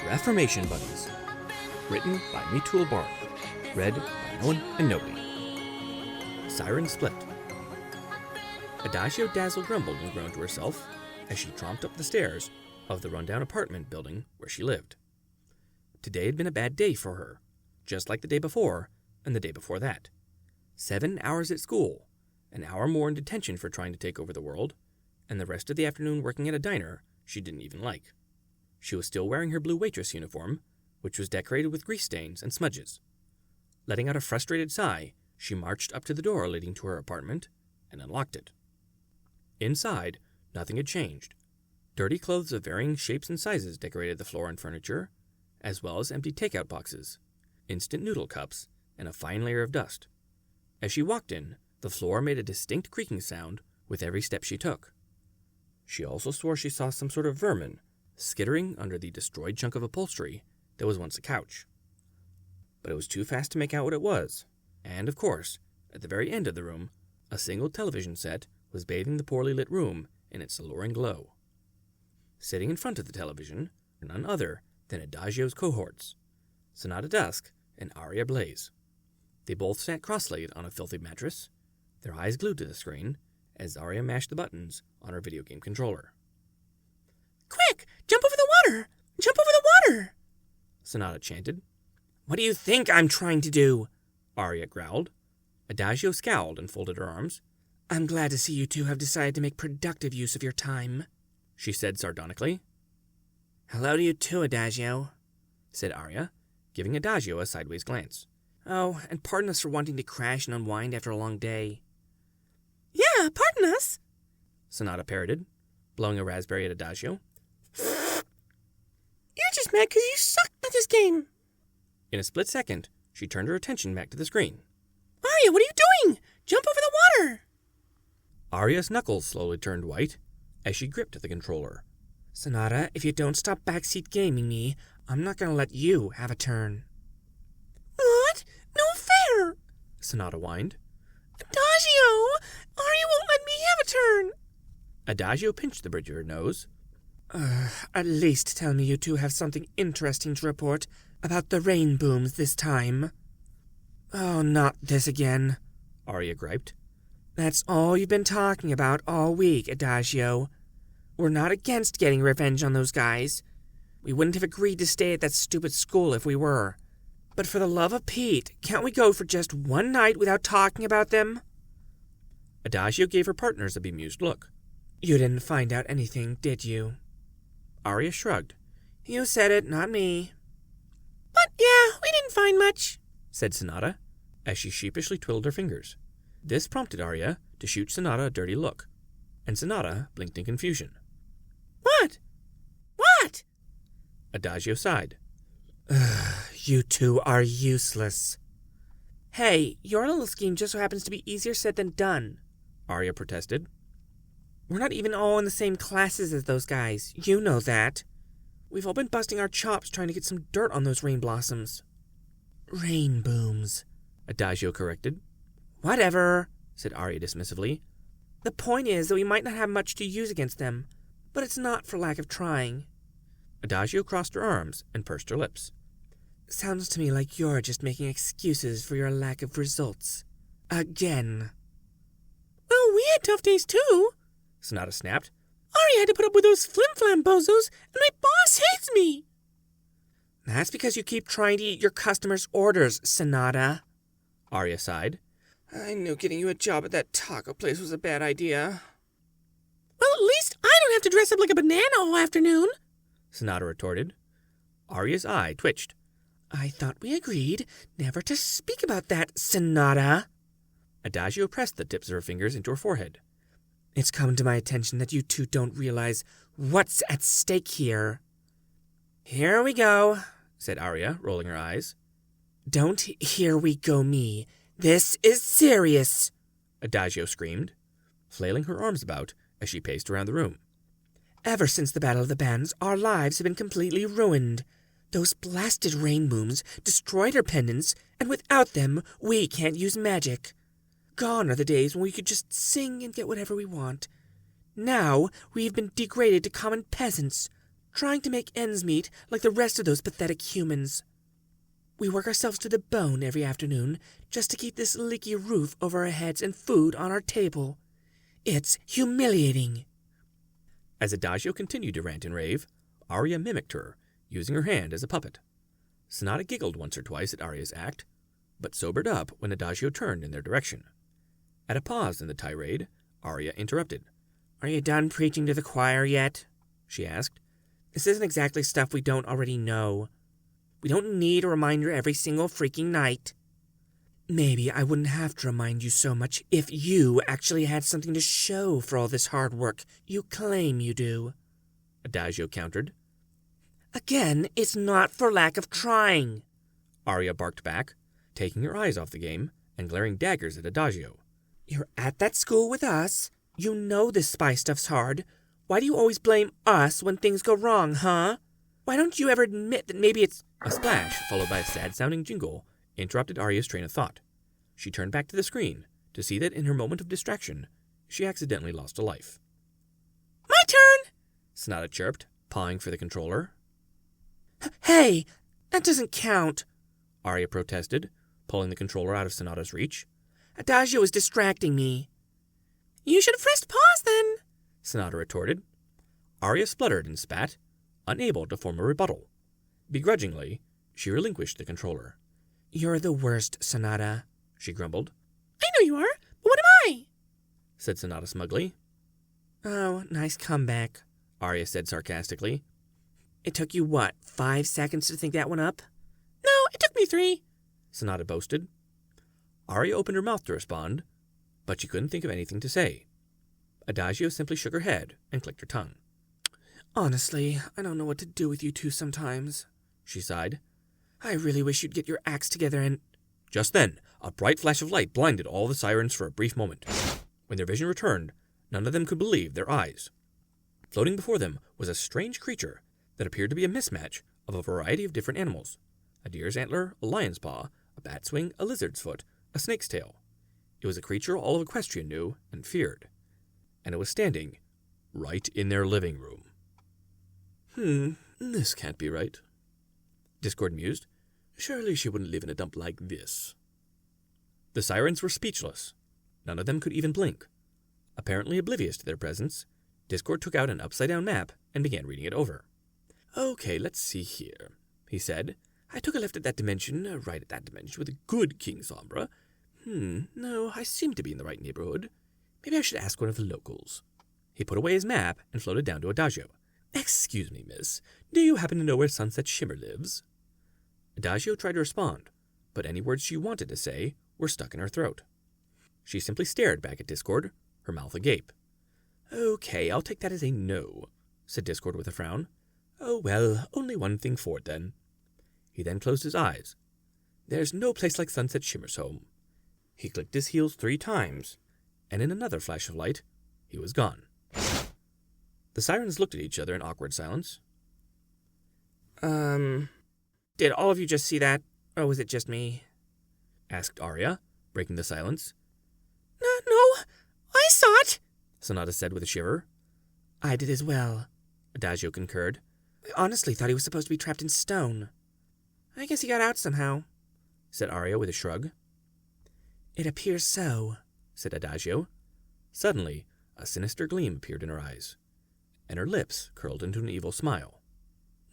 Reformation Buddies. Written by Meetool Bark. Read by No One and Nobody. Siren Split. Adagio dazzled grumbled and groaned to herself as she tromped up the stairs of the rundown apartment building where she lived. Today had been a bad day for her, just like the day before and the day before that. 7 hours at school, an hour more in detention for trying to take over the world, and the rest of the afternoon working at a diner she didn't even like. She was still wearing her blue waitress uniform, which was decorated with grease stains and smudges. Letting out a frustrated sigh, she marched up to the door leading to her apartment and unlocked it. Inside, nothing had changed. Dirty clothes of varying shapes and sizes decorated the floor and furniture, as well as empty takeout boxes, instant noodle cups, and a fine layer of dust. As she walked in, the floor made a distinct creaking sound with every step she took. She also swore she saw some sort of vermin skittering under the destroyed chunk of upholstery that was once a couch. But it was too fast to make out what it was, and, of course, at the very end of the room, a single television set was bathing the poorly lit room in its alluring glow. Sitting in front of the television were none other than Adagio's cohorts, Sonata Dusk and Aria Blaze. They both sat cross-legged on a filthy mattress, their eyes glued to the screen, as Aria mashed the buttons on her video game controller. "Quick! Jump over the water! Jump over the water!" Sonata chanted. "What do you think I'm trying to do?" Aria growled. Adagio scowled and folded her arms. "I'm glad to see you two have decided to make productive use of your time," she said sardonically. "Hello to you too, Adagio," said Aria, giving Adagio a sideways glance. "Oh, and pardon us for wanting to crash and unwind after a long day." "Yeah, pardon us," Sonata parroted, blowing a raspberry at Adagio. "You're just mad because you suck at this game." In a split second, she turned her attention back to the screen. "Aria, what are you doing? Jump over the water!" Aria's knuckles slowly turned white as she gripped the controller. "Sonata, if you don't stop backseat gaming me, I'm not going to let you have a turn." "What? No fair!" Sonata whined. "Adagio! Aria won't let me have a turn!" Adagio pinched the bridge of her nose. At least tell me you two have something interesting to report about the rain booms this time." "Oh, not this again," Aria griped. "That's all you've been talking about all week, Adagio. We're not against getting revenge on those guys. We wouldn't have agreed to stay at that stupid school if we were. But for the love of Pete, can't we go for just one night without talking about them?" Adagio gave her partners a bemused look. "You didn't find out anything, did you?" Aria shrugged. "You said it, not me." "But yeah, we didn't find much," said Sonata, as she sheepishly twiddled her fingers. This prompted Aria to shoot Sonata a dirty look, and Sonata blinked in confusion. "What? What?" Adagio sighed. "You two are useless." "Hey, your little scheme just so happens to be easier said than done," Aria protested. "We're not even all in the same classes as those guys. You know that. We've all been busting our chops trying to get some dirt on those rain blossoms." "Rain booms," Adagio corrected. "Whatever," said Aria dismissively. "The point is that we might not have much to use against them, but it's not for lack of trying." Adagio crossed her arms and pursed her lips. "Sounds to me like you're just making excuses for your lack of results. Again." "Well, we had tough days too," Sonata snapped. "Aria had to put up with those flim-flam bozos, and my boss hates me." "That's because you keep trying to eat your customers' orders, Sonata." Aria sighed. "I knew getting you a job at that taco place was a bad idea." "Well, at least I don't have to dress up like a banana all afternoon," Sonata retorted. Aria's eye twitched. "I thought we agreed never to speak about that, Sonata." Adagio pressed the tips of her fingers into her forehead. "It's come to my attention that you two don't realize what's at stake here." "Here we go," said Aria, rolling her eyes. "Don't here we go me. This is serious, Adagio screamed, flailing her arms about as she paced around the room. Ever since the Battle of the Bands, our lives have been completely ruined. Those blasted rain moons destroyed our pendants, and without them, we can't use magic. Gone are the days when we could just sing and get whatever we want. Now, we've been degraded to common peasants, trying to make ends meet like the rest of those pathetic humans. We work ourselves to the bone every afternoon just to keep this leaky roof over our heads and food on our table. It's humiliating. As Adagio continued to rant and rave, Arya mimicked her, using her hand as a puppet. Sonata giggled once or twice at Arya's act, but sobered up when Adagio turned in their direction. At a pause in the tirade, Arya interrupted. Are you done preaching to the choir yet? She asked. This isn't exactly stuff we don't already know. We don't need a reminder every single freaking night. Maybe I wouldn't have to remind you so much if you actually had something to show for all this hard work you claim you do, Adagio countered. Again, it's not for lack of trying, Arya barked back, taking her eyes off the game and glaring daggers at Adagio. You're at that school with us. You know this spy stuff's hard. Why do you always blame us when things go wrong, huh? Why don't you ever admit that maybe it's... A splash, followed by a sad-sounding jingle, interrupted Arya's train of thought. She turned back to the screen to see that in her moment of distraction, she accidentally lost a life. My turn! Sonata chirped, pawing for the controller. Hey, that doesn't count, Arya protested, pulling the controller out of Sonata's reach. Adagio is distracting me. You should have pressed pause then, Sonata retorted. Arya spluttered and spat, unable to form a rebuttal. Begrudgingly, she relinquished the controller. You're the worst, Sonata, she grumbled. I know you are, but what am I? Said Sonata smugly. Oh, nice comeback, Arya said sarcastically. It took you, 5 seconds to think that one up? No, it took me 3, Sonata boasted. Arya opened her mouth to respond, but she couldn't think of anything to say. Adagio simply shook her head and clicked her tongue. Honestly, I don't know what to do with you two sometimes, she sighed. I really wish you'd get your acts together and... Just then, a bright flash of light blinded all the sirens for a brief moment. When their vision returned, none of them could believe their eyes. Floating before them was a strange creature that appeared to be a mismatch of a variety of different animals. A deer's antler, a lion's paw, a bat's wing, a lizard's foot, a snake's tail. It was a creature all of Equestria knew and feared. And it was standing right in their living room. This can't be right, Discord mused. Surely she wouldn't live in a dump like this. The sirens were speechless. None of them could even blink. Apparently oblivious to their presence, Discord took out an upside-down map and began reading it over. Okay, let's see here, he said. I took a left at that dimension, right at that dimension with a good King Sombra. No, I seem to be in the right neighborhood. Maybe I should ask one of the locals. He put away his map and floated down to Adagio. Excuse me, miss. Do you happen to know where Sunset Shimmer lives? Adagio tried to respond, but any words she wanted to say were stuck in her throat. She simply stared back at Discord, her mouth agape. Okay, I'll take that as a no, said Discord with a frown. Oh well, only one thing for it then. He then closed his eyes. There's no place like Sunset Shimmer's home. He clicked his heels 3 times, and in another flash of light, he was gone. The sirens looked at each other in awkward silence. Did all of you just see that, or was it just me? Asked Arya, breaking the silence. No, I saw it, Sonata said with a shiver. I did as well, Adagio concurred. I honestly thought he was supposed to be trapped in stone. I guess he got out somehow, said Arya with a shrug. It appears so, said Adagio. Suddenly, a sinister gleam appeared in her eyes, and her lips curled into an evil smile.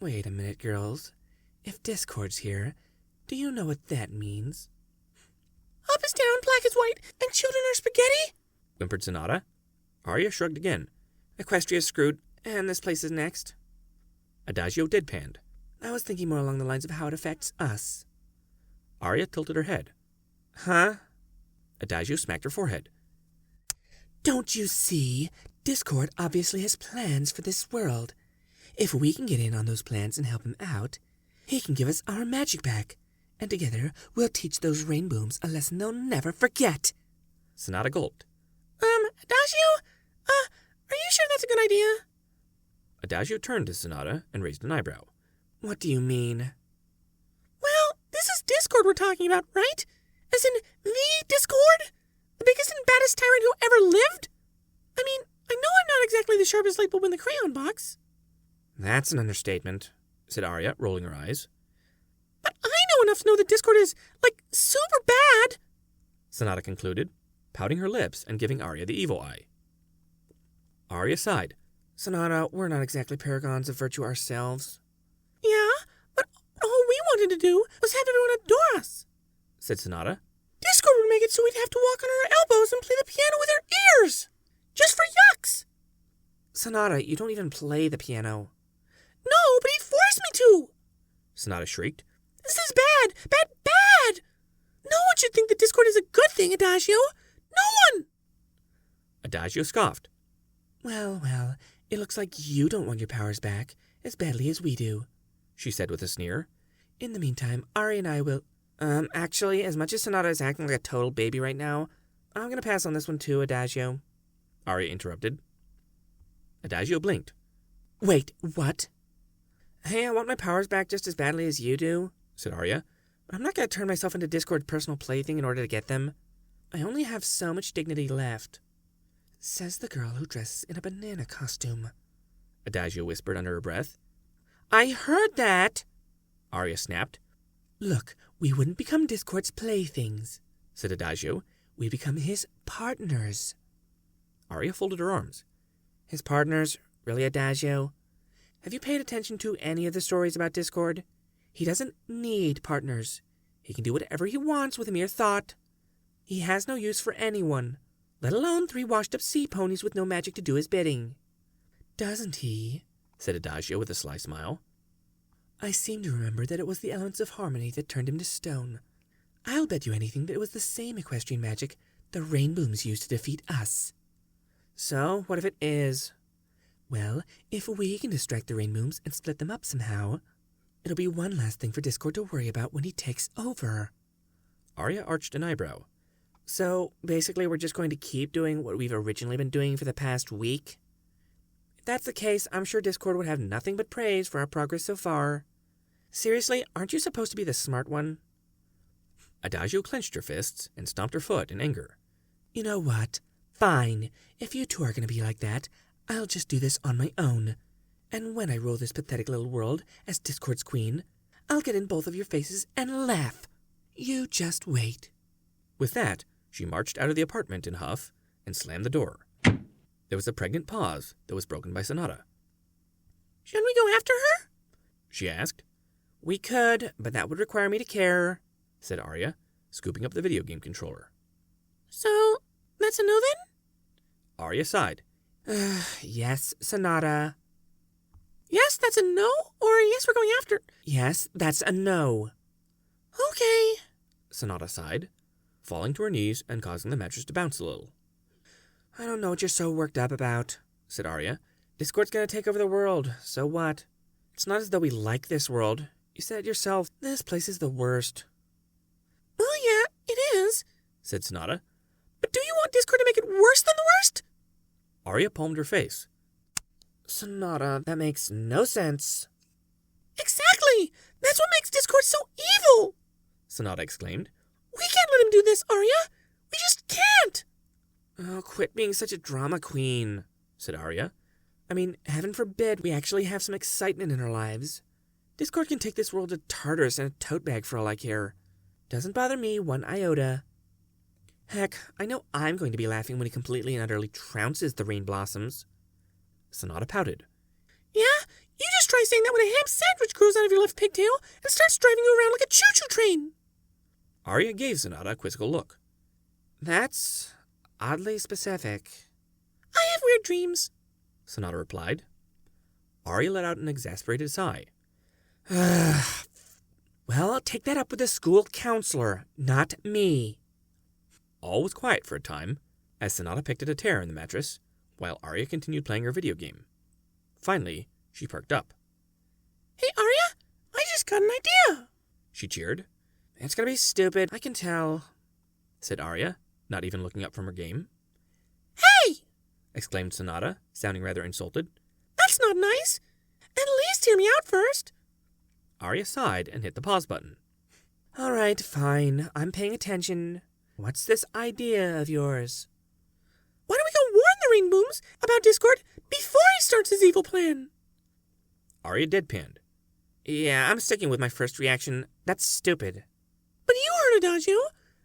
Wait a minute, girls. If Discord's here, do you know what that means? Up is down, black is white, and children are spaghetti? Whimpered Sonata. Arya shrugged again. Equestria's screwed, and this place is next. Adagio deadpanned. I was thinking more along the lines of how it affects us. Arya tilted her head. Huh? Adagio smacked her forehead. Don't you see? Discord obviously has plans for this world. If we can get in on those plans and help him out, he can give us our magic back. And together, we'll teach those rainbooms a lesson they'll never forget. Sonata gulped. Adagio? Are you sure that's a good idea? Adagio turned to Sonata and raised an eyebrow. What do you mean? Well, this is Discord we're talking about, right? As in the Discord? The biggest and baddest tyrant who ever lived? I mean, I know I'm not exactly the sharpest light bulb in the crayon box. That's an understatement, said Arya, rolling her eyes. But I know enough to know that Discord is, like, super bad. Sonata concluded, pouting her lips and giving Arya the evil eye. Arya sighed. Sonata, we're not exactly paragons of virtue ourselves. Yeah, but all we wanted to do was have everyone adore us, said Sonata. Discord would make it so we'd have to walk on our elbows and play the piano with our ears. Just for yucks. Sonata, you don't even play the piano. No, but he forced me to. Sonata shrieked. This is bad, bad, bad. No one should think that Discord is a good thing, Adagio. No one. Adagio scoffed. Well, it looks like you don't want your powers back as badly as we do, she said with a sneer. In the meantime, Ari and I will... Actually, as much as Sonata is acting like a total baby right now, I'm going to pass on this one too, Adagio. Arya interrupted. Adagio blinked. Wait, what? Hey, I want my powers back just as badly as you do, said Arya. But I'm not going to turn myself into Discord's personal plaything in order to get them. I only have so much dignity left. Says the girl who dresses in a banana costume, Adagio whispered under her breath. I heard that, Arya snapped. Look, we wouldn't become Discord's playthings, said Adagio. We'd become his partners. Arya folded her arms. His partners? Really, Adagio? Have you paid attention to any of the stories about Discord? He doesn't need partners. He can do whatever he wants with a mere thought. He has no use for anyone, let alone 3 washed-up sea ponies with no magic to do his bidding. Doesn't he? Said Adagio with a sly smile. I seem to remember that it was the elements of harmony that turned him to stone. I'll bet you anything that it was the same equestrian magic the rainbooms used to defeat us. So, what if it is? Well, if we can distract the rainbooms and split them up somehow, it'll be one last thing for Discord to worry about when he takes over. Arya arched an eyebrow. So, basically we're just going to keep doing what we've originally been doing for the past week? If that's the case, I'm sure Discord would have nothing but praise for our progress so far. Seriously, aren't you supposed to be the smart one? Adagio clenched her fists and stomped her foot in anger. You know what? Fine. If you two are going to be like that, I'll just do this on my own. And when I rule this pathetic little world as Discord's queen, I'll get in both of your faces and laugh. You just wait. With that, she marched out of the apartment in a huff and slammed the door. There was a pregnant pause that was broken by Sonata. Shouldn't we go after her? She asked. We could, but that would require me to care, said Arya, scooping up the video game controller. So, that's a no then? Arya sighed. Yes, Sonata. Yes, that's a no? Or yes, we're going after... Yes, that's a no. Okay, Sonata sighed, falling to her knees and causing the mattress to bounce a little. I don't know what you're so worked up about, said Arya. Discord's gonna take over the world, so what? It's not as though we like this world. You said it yourself, this place is the worst. Well, yeah, it is, said Sonata. But do you want Discord to make it worse than the worst? Arya palmed her face. Sonata, that makes no sense. Exactly! That's what makes Discord so evil! Sonata exclaimed. We can't let him do this, Arya! We just can't! Oh, quit being such a drama queen, said Arya. I mean, heaven forbid we actually have some excitement in our lives. Discord can take this world to Tartarus in a tote bag for all I care. Doesn't bother me one iota. Heck, I know I'm going to be laughing when he completely and utterly trounces the rain blossoms. Sonata pouted. Yeah? You just try saying that when a ham sandwich grows out of your left pigtail and starts driving you around like a choo-choo train. Arya gave Sonata a quizzical look. That's oddly specific. I have weird dreams, Sonata replied. Arya let out an exasperated sigh. Well, take that up with the school counselor, not me. All was quiet for a time, as Sonata picked at a tear in the mattress, while Arya continued playing her video game. Finally, she perked up. Hey, Arya, I just got an idea, she cheered. It's gonna be stupid, I can tell, said Arya, not even looking up from her game. Hey! Exclaimed Sonata, sounding rather insulted. That's not nice. At least hear me out first. Arya sighed and hit the pause button. All right, fine. I'm paying attention. What's this idea of yours? Why don't we go warn the Rain Booms about Discord before he starts his evil plan? Arya deadpanned. Yeah, I'm sticking with my first reaction. That's stupid. But you heard Adagio.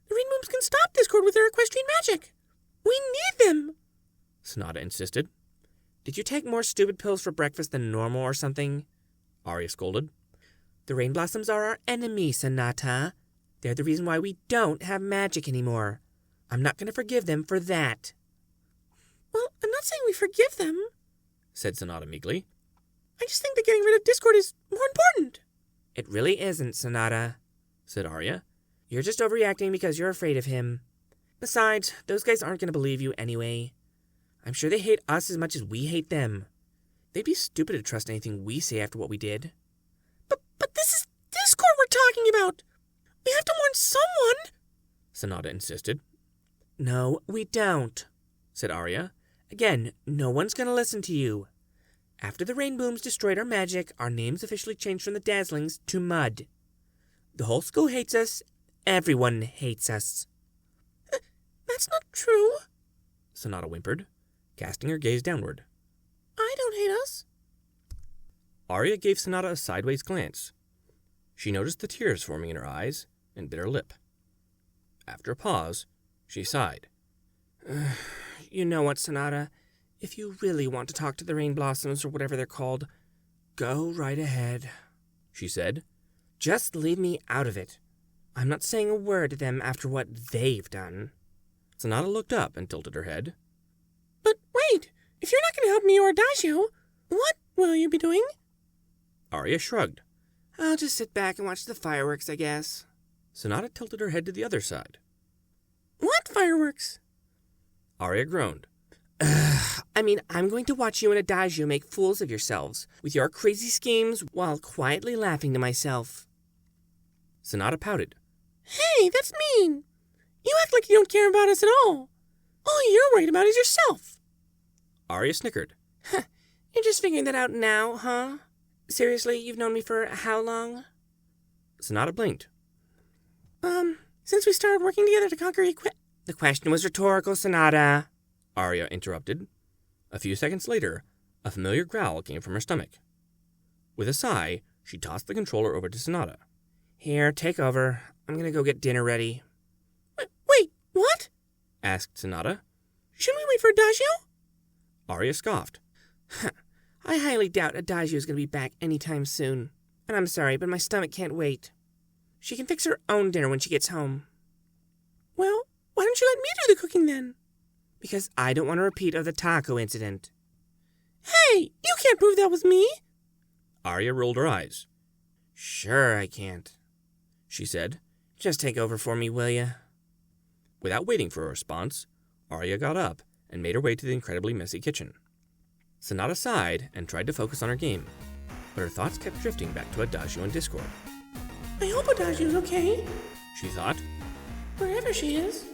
The Rain Booms can stop Discord with their equestrian magic. We need them. Sonata insisted. Did you take more stupid pills for breakfast than normal or something? Arya scolded. The Rain Blossoms are our enemy, Sonata. They're the reason why we don't have magic anymore. I'm not going to forgive them for that. Well, I'm not saying we forgive them, said Sonata meekly. I just think that getting rid of Discord is more important. It really isn't, Sonata, said Arya. You're just overreacting because you're afraid of him. Besides, those guys aren't going to believe you anyway. I'm sure they hate us as much as we hate them. They'd be stupid to trust anything we say after what we did. But this is Discord we're talking about. We have to warn someone, Sonata insisted. No, we don't, said Arya. Again, no one's going to listen to you. After the Rain Booms destroyed our magic, our names officially changed from the Dazzlings to Mud. The whole school hates us. Everyone hates us. That's not true, Sonata whimpered, casting her gaze downward. I don't hate us. Arya gave Sonata a sideways glance. She noticed the tears forming in her eyes and bit her lip. After a pause, she sighed. You know what, Sonata? If you really want to talk to the Rain Blossoms or whatever they're called, go right ahead, she said. Just leave me out of it. I'm not saying a word to them after what they've done. Sonata looked up and tilted her head. But wait, if you're not going to help me or Adagio, what will you be doing? Arya shrugged. I'll just sit back and watch the fireworks, I guess. Sonata tilted her head to the other side. What fireworks? Arya groaned. I'm going to watch you and Adagio make fools of yourselves with your crazy schemes while quietly laughing to myself. Sonata pouted. Hey, that's mean. You act like you don't care about us at all. All you're worried about is yourself. Arya snickered. You're just figuring that out now, huh? Seriously, you've known me for how long? Sonata blinked. Since we started working together to conquer The question was rhetorical, Sonata, Arya interrupted. A few seconds later, a familiar growl came from her stomach. With a sigh, she tossed the controller over to Sonata. Here, take over. I'm gonna go get dinner ready. Wait, what? Asked Sonata. Shouldn't we wait for Adagio? Arya scoffed. I highly doubt Adagio's gonna be back anytime soon. And I'm sorry, but my stomach can't wait. She can fix her own dinner when she gets home. Well, why don't you let me do the cooking then? Because I don't want a repeat of the taco incident. Hey, you can't prove that was me. Arya rolled her eyes. Sure I can't, she said. Just take over for me, will ya? Without waiting for a response, Arya got up and made her way to the incredibly messy kitchen. Sonata sighed and tried to focus on her game, but her thoughts kept drifting back to Adagio and Discord. I hope Adagio's okay, She thought. wherever she is.